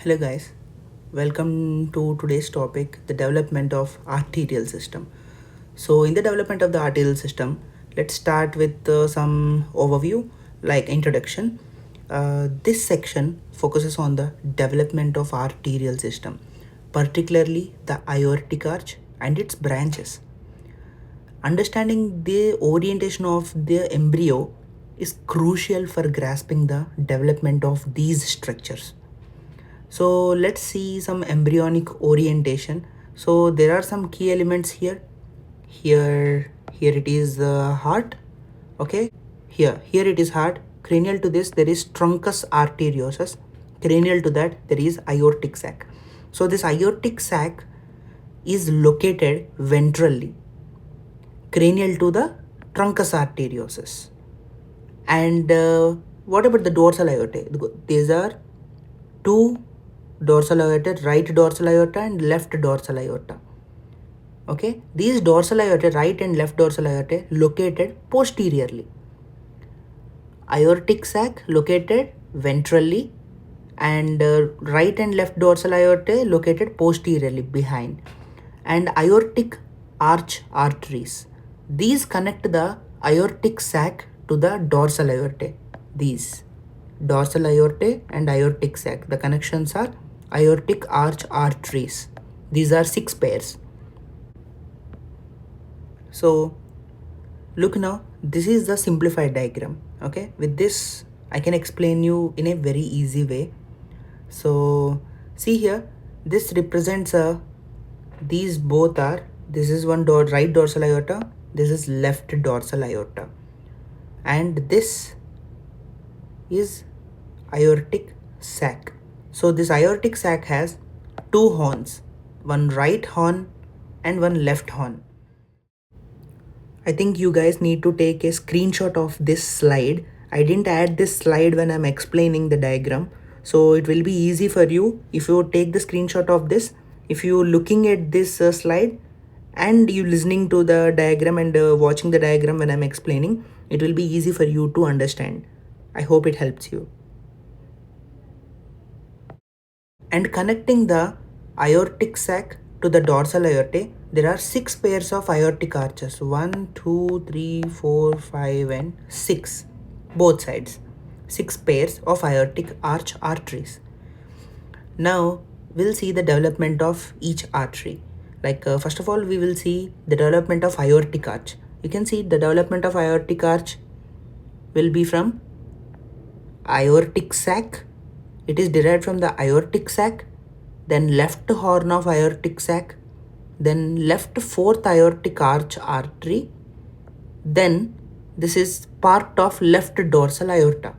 Hello guys, welcome to today's topic, the development of arterial system. So in the development of the arterial system, let's start with some overview like introduction. This section focuses on the development of arterial system, particularly the aortic arch and its branches. Understanding the orientation of the embryo is crucial for grasping the development of these structures. So let's see some embryonic orientation. So there are some key elements here. Here it is the heart. Okay. Here it is heart. Cranial to this there is truncus arteriosus. Cranial to that there is aortic sac. So this aortic sac is located ventrally, cranial to the truncus arteriosus. And what about the dorsal aorta? These are two dorsal aorta, right dorsal aorta and left dorsal aorta. Okay, these dorsal aorta, right and left dorsal aorta located posteriorly. Aortic sac located ventrally, and right and left dorsal aorta located posteriorly behind. And aortic arch arteries, these connect the aortic sac to the dorsal aorta. These dorsal aorta and aortic sac, the connections are aortic arch arteries. These are 6 pairs. So look now, this is the simplified diagram. Okay, with this I can explain you in a very easy way. So see here, this represents these both are, this is one right dorsal aorta, this is left dorsal aorta, and this is aortic sac. So this aortic sac has two horns, one right horn and one left horn. I think you guys need to take a screenshot of this slide. I didn't add this slide when I'm explaining the diagram, so it will be easy for you if you take the screenshot of this. If you looking at this slide and you listening to the diagram and watching the diagram when I'm explaining, it will be easy for you to understand. I hope it helps you. And connecting the aortic sac to the dorsal aorta, there are 6 pairs of aortic arches. 1, 2, 3, 4, 5 and 6. Both sides. 6 pairs of aortic arch arteries. Now we'll see the development of each artery. Like first of all, we will see the development of aortic arch. You can see the development of aortic arch will be from aortic sac. It is derived from the aortic sac, then left horn of aortic sac, then left fourth aortic arch artery, then this is part of left dorsal aorta.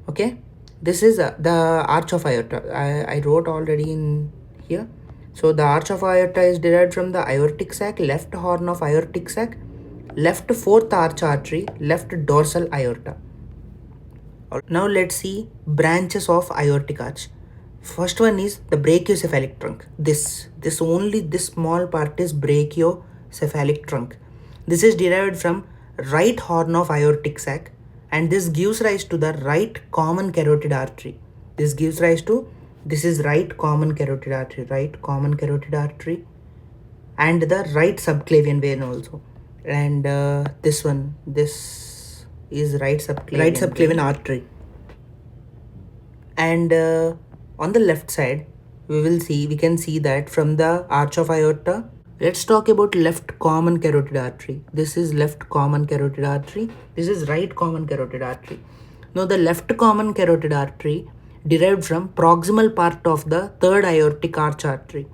Okay, this is the arch of aorta. I wrote already in here. So the arch of aorta is derived from the aortic sac, left horn of aortic sac, left fourth arch artery, left dorsal aorta. Now let's see branches of aortic arch. First one is the brachiocephalic trunk. This small part is brachiocephalic trunk. This is derived from right horn of aortic sac, and this gives rise to the right common carotid artery. This is right common carotid artery, and the right subclavian vein also. And this is right subclavian artery. And on the left side we can see that from the arch of aorta, let's talk about left common carotid artery. This is left common carotid artery, this is right common carotid artery. Now the left common carotid artery derived from proximal part of the third aortic arch artery.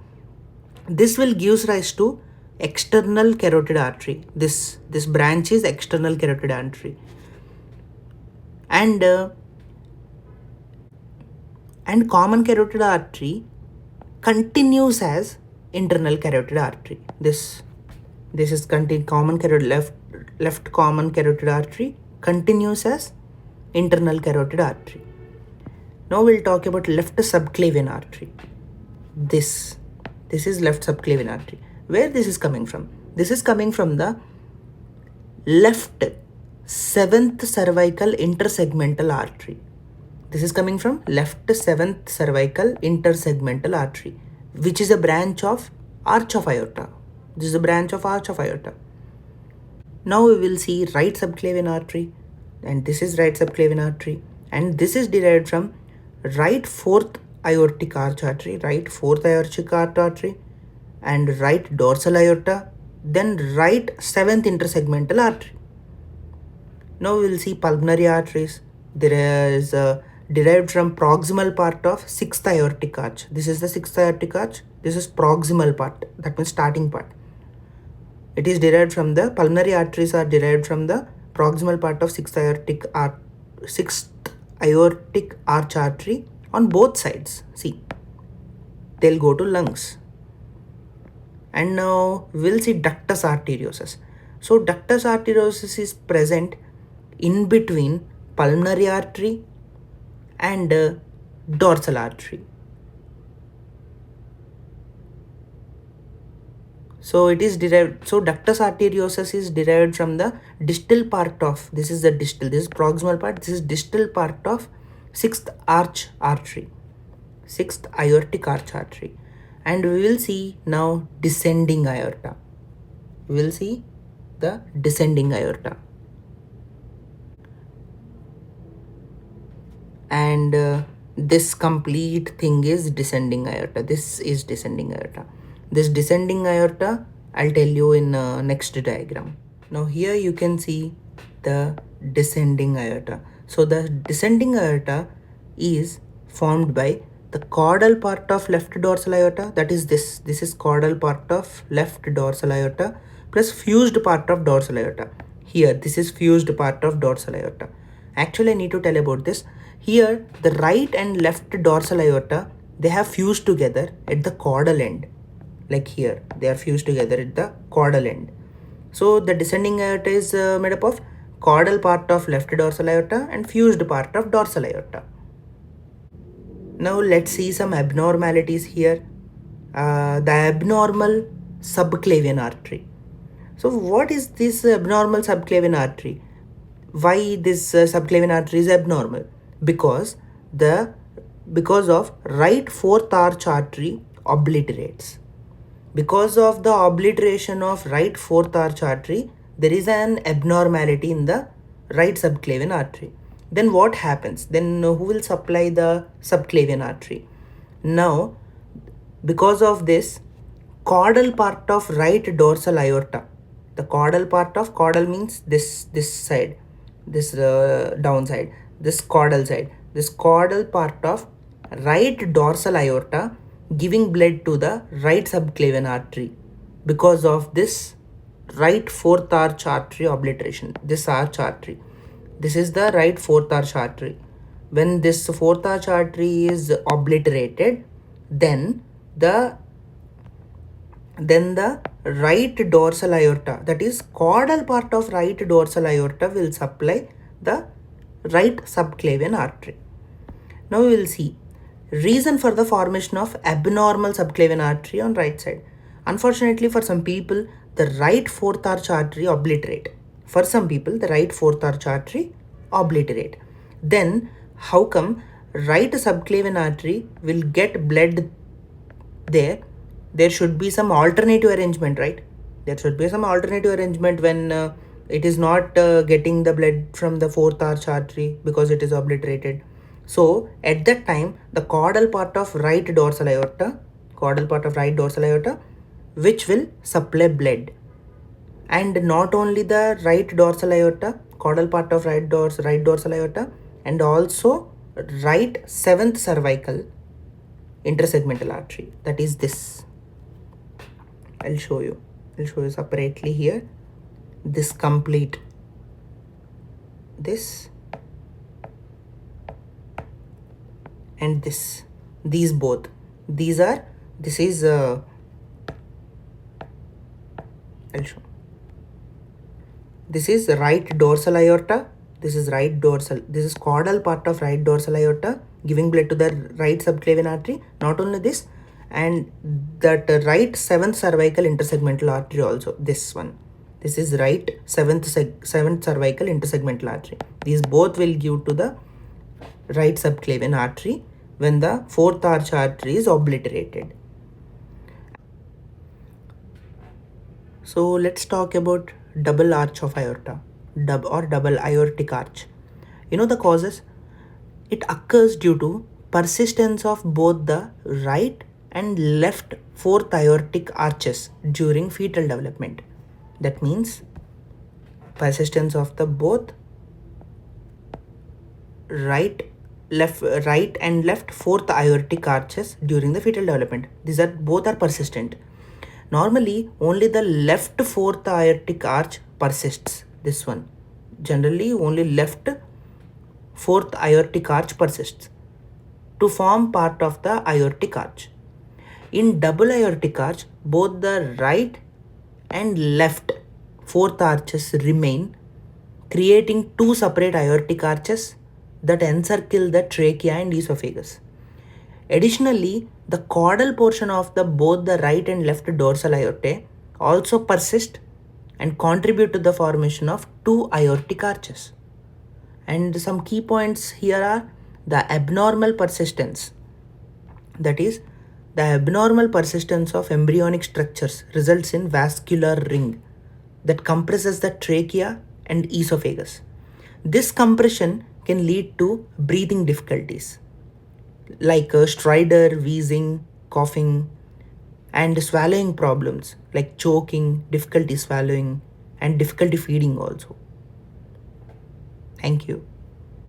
This will gives rise to external carotid artery. This branch is external carotid artery. And common carotid artery continues as internal carotid artery. This is common carotid left common carotid artery continues as internal carotid artery. Now we'll talk about left subclavian artery. This is left subclavian artery. Where this is coming from? This is coming from the left 7th cervical intersegmental artery. This is coming from left 7th cervical intersegmental artery, which is a branch of arch of aorta. This is a branch of arch of aorta. Now we will see right subclavian artery, and this is right subclavian artery, and this is derived from right 4th aortic arch artery, right 4th aortic arch artery, and right dorsal aorta, then right 7th intersegmental artery. Now we will see pulmonary arteries. There is derived from proximal part of 6th aortic arch. This is the 6th aortic arch. This is proximal part, that means starting part. It is derived from the pulmonary arteries are derived from the proximal part of 6th aortic arch artery on both sides. See, they'll go to lungs. And now we'll see ductus arteriosus. So ductus arteriosus is present in between pulmonary artery and dorsal artery. So it is derived, so ductus arteriosus is derived from the distal part of, this is the distal, this is proximal part, this is distal part of 6th arch artery, 6th aortic arch artery. And we will see now descending aorta. We will see the descending aorta. And this complete thing is descending aorta. This is descending aorta. This descending aorta, I'll tell you in next diagram. Now here you can see the descending aorta. So the descending aorta is formed by the caudal part of left dorsal aorta, that is this is caudal part of left dorsal aorta plus fused part of dorsal aorta. Here this is fused part of dorsal aorta. Actually I need to tell about this. Here the right and left dorsal aorta, they have fused together at the caudal end. Like here they are fused together at the caudal end. So the descending aorta is made up of caudal part of left dorsal aorta and fused part of dorsal aorta. Now let's see some abnormalities here. The abnormal subclavian artery. So what is this abnormal subclavian artery? Why this subclavian artery is abnormal? Because of right 4th arch artery obliterates. Because of the obliteration of right 4th arch artery, there is an abnormality in the right subclavian artery. Then what happens? Then who will supply the subclavian artery? Now, because of this, caudal part of right dorsal aorta, the caudal part of, caudal means this side, this downside, this caudal side, this caudal part of right dorsal aorta giving blood to the right subclavian artery. Because of this right 4th arch artery obliteration, this arch artery, this is the right 4th arch artery. When this 4th arch artery is obliterated, then the right dorsal aorta, that is caudal part of right dorsal aorta, will supply the right subclavian artery. Now we will see reason for the formation of abnormal subclavian artery on right side. Unfortunately for some people, the right 4th arch artery obliterate. For some people, the right 4th arch artery obliterate. Then how come right subclavian artery will get blood there? There should be some alternative arrangement, right? There should be some alternative arrangement when it is not getting the blood from the 4th arch artery because it is obliterated. So at that time, the caudal part of right dorsal aorta, which will supply blood. And not only the right dorsal aorta, caudal part of right dorsal aorta, and also right 7th cervical intersegmental artery, that is this. I'll show you separately here. This complete, this and this, these both, this is I'll show. This is right dorsal aorta, this is caudal part of right dorsal aorta giving blood to the right subclavian artery. Not only this, and that right 7th cervical intersegmental artery also, this one. This is right 7th cervical intersegmental artery. These both will give to the right subclavian artery when the fourth arch artery is obliterated. So let's talk about double arch of aorta, or double aortic arch. You know the causes? It occurs due to persistence of both the right and left fourth aortic arches during fetal development. That means persistence of the both right right and left fourth aortic arches during the fetal development. These are both are persistent. Normally only the left fourth aortic arch persists. This one generally only left fourth aortic arch persists to form part of the aortic arch. In double aortic arch, both the right and left fourth arches remain, creating two separate aortic arches that encircle the trachea and esophagus. Additionally, the caudal portion of both the right and left dorsal aortae also persist and contribute to the formation of two aortic arches. And some key points here are the abnormal persistence. That is, the abnormal persistence of embryonic structures results in vascular ring that compresses the trachea and esophagus. This compression can lead to breathing difficulties like stridor, wheezing, coughing, and swallowing problems like choking, difficulty swallowing, and difficulty feeding also. Thank you.